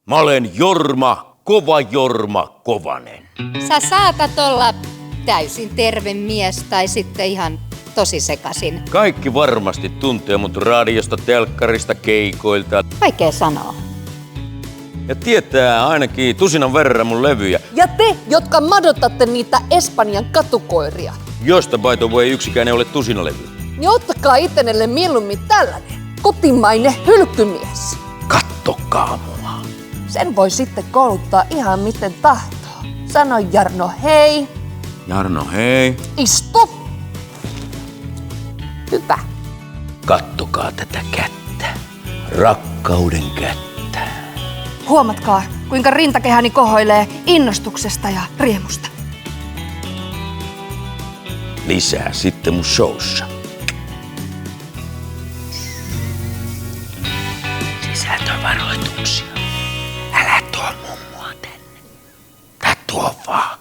Mä olen Kova Jorma Kovanen. Sä saatat olla täysin terve mies tai sitten ihan tosi sekasin. Kaikki varmasti tuntee mut radiosta, telkkarista, keikoilta. Vaikea sanoa. Ja tietää ainakin tusinan verran mun levyjä, Ja te, jotka madotatte niitä Espanjan katukoiria, josta by the way yksikään ei ole tusinalevy. niin ottakaa itselle mieluummin tällainen kotimainen hylkymies. Kattokaa mua. Sen voi sitten kouluttaa ihan miten tahtoo. Sano Jarno hei, Jarno, hei. istu. Hyvä. Kattokaa tätä kättä. Rakkauden kättä. Huomatkaa, kuinka rintakehäni kohoilee innostuksesta ja riemusta. Lisää sitten mun showssa. Sisältövaroituksia. Älä tuo mummua tänne. Tai tuo vaan.